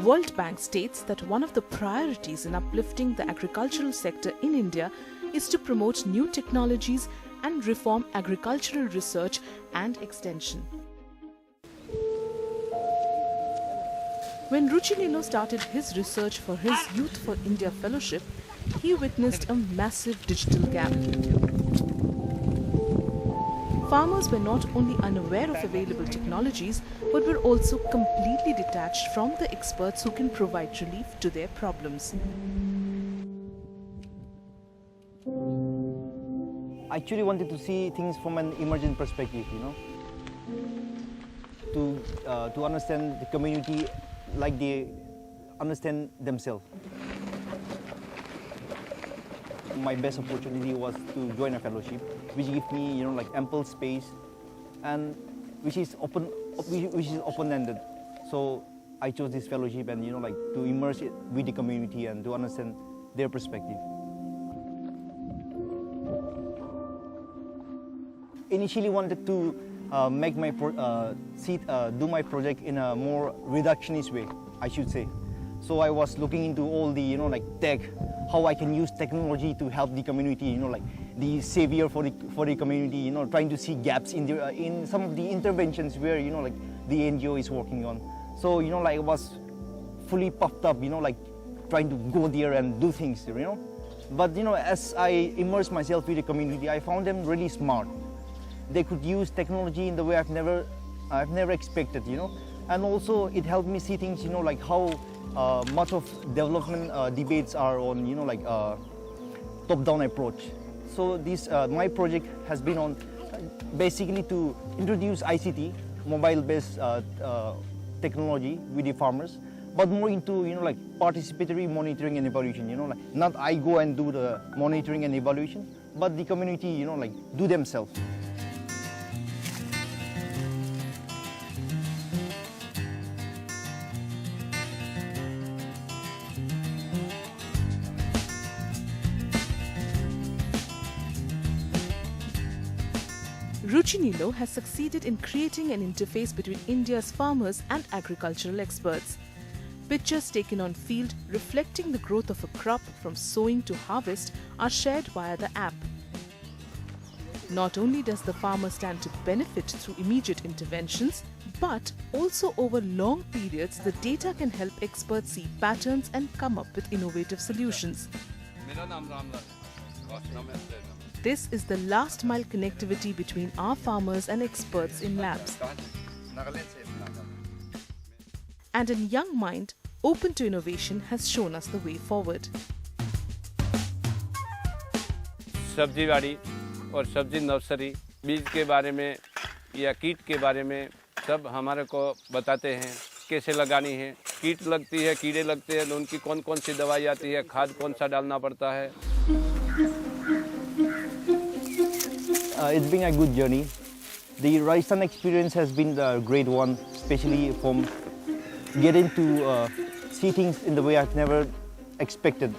World Bank states that one of the priorities in uplifting the agricultural sector in India is to promote new technologies and reform agricultural research and extension. When Ruchinilo started his research for his Youth for India Fellowship, he witnessed a massive digital gap. Farmers were not only unaware of available technologies, but were also completely detached from the experts who can provide relief to their problems. I actually wanted to see things from an emergent perspective, to understand the community like they understand themselves. My best opportunity was to join a fellowship, which gave me, ample space, and which is open-ended. So I chose this fellowship, and to immerse it with the community and to understand their perspective. Initially, wanted to make my do my project in a more reductionist way, I should say. So I was looking into all the tech, how I can use technology to help the community, the savior for the community, trying to see gaps in some of the interventions where the NGO is working on. So I was fully puffed up, trying to go there and do things, But as I immersed myself with the community, I found them really smart. They could use technology in the way I've never expected, and also it helped me see things, like how much of development debates are on, top-down approach. So my project has been on basically to introduce ICT, mobile-based technology with the farmers, but more into participatory monitoring and evaluation. Not I go and do the monitoring and evaluation, but the community, do themselves. Ruchinilo has succeeded in creating an interface between India's farmers and agricultural experts. Pictures taken on field reflecting the growth of a crop from sowing to harvest are shared via the app. Not only does the farmer stand to benefit through immediate interventions, but also over long periods the data can help experts see patterns and come up with innovative solutions. This is the last mile connectivity between our farmers and experts in labs. And a young mind open to innovation has shown us the way forward. सब्जी बाड़ी और सब्जी nursery, बीज के बारे में या कीट के बारे में सब हमारे को बताते हैं कैसे लगानी है, कीट लगती है, कीड़े लगते हैं, उनकी कौन कौन सी दवाई आती है, खाद कौन सा डालना पड़ता है. It's been a good journey. The Rajasthan experience has been a great one, especially from getting to see things in the way I've never expected.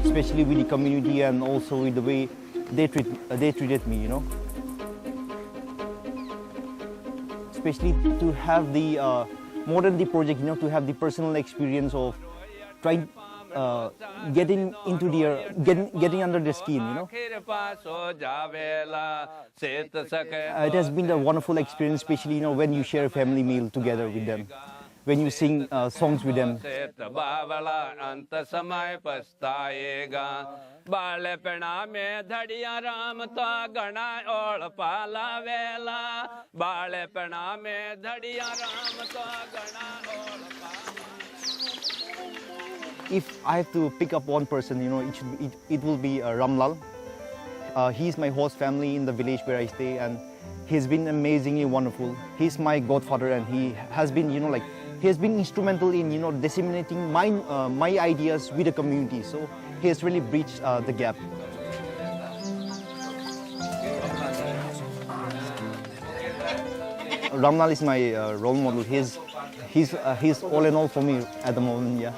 Especially with the community and also with the way they treated me, Especially to have the more than the project, to have the personal experience of trying. Getting into getting under the skin, It has been a wonderful experience, especially when you share a family meal together with them, when you sing songs with them. If I have to pick up one person, it will be Ramlal. He's my host family in the village where I stay, and he's been amazingly wonderful. He's my godfather, and he has been, he has been instrumental in, disseminating my ideas with the community. So he has really bridged the gap. Ramlal is my role model. He's all in all for me at the moment. Yeah.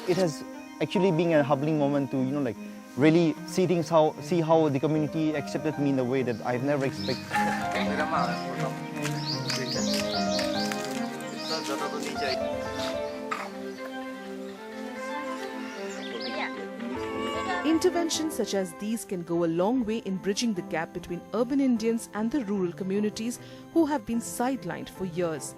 It has actually been a humbling moment to really see how the community accepted me in a way that I've never expected. Interventions such as these can go a long way in bridging the gap between urban Indians and the rural communities who have been sidelined for years.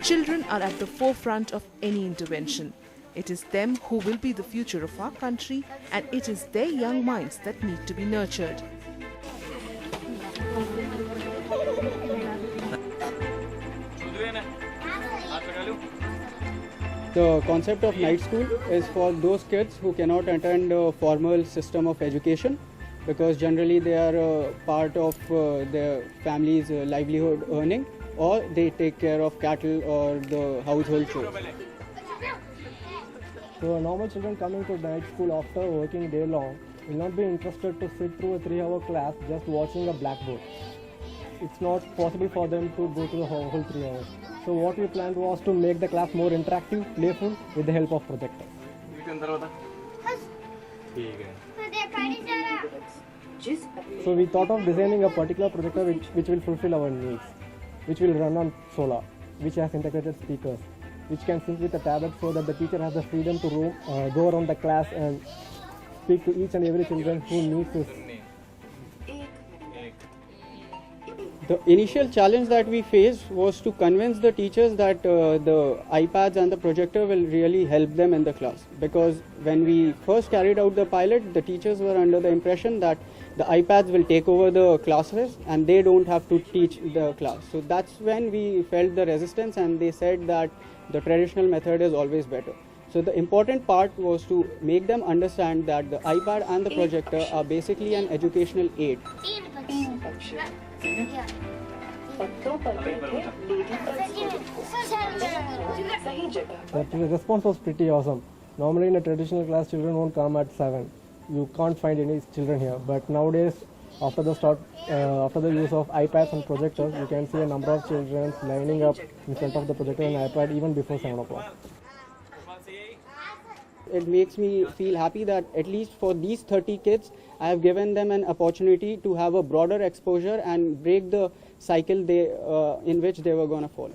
Children are at the forefront of any intervention. It is them who will be the future of our country, and it is their young minds that need to be nurtured. The concept of night school is for those kids who cannot attend a formal system of education, because generally they are part of their family's livelihood earning, or they take care of cattle or the household chores. So normal children coming to night school after working day long will not be interested to sit through a 3-hour class just watching a blackboard. It's not possible for them to go to the whole 3 hours. So what we planned was to make the class more interactive, playful with the help of projectors. So we thought of designing a particular projector which will fulfill our needs, which will run on solar, which has integrated speakers, which can sync with the tablet so that the teacher has the freedom to go around the class and speak to each and every children who needs this. The initial challenge that we faced was to convince the teachers that the iPads and the projector will really help them in the class, because when we first carried out the pilot, the teachers were under the impression that the iPads will take over the classes and they don't have to teach the class. So that's when we felt the resistance, and they said that the traditional method is always better. So the important part was to make them understand that the iPad and the projector are basically an educational aid. The response was pretty awesome. Normally in a traditional class, children won't come at 7. You can't find any children here. But nowadays, after the use of iPads and projectors, you can see a number of children lining up in front of the projector and iPad even before 7 o'clock. It makes me feel happy that at least for these 30 kids, I have given them an opportunity to have a broader exposure and break the cycle in which they were going to fall.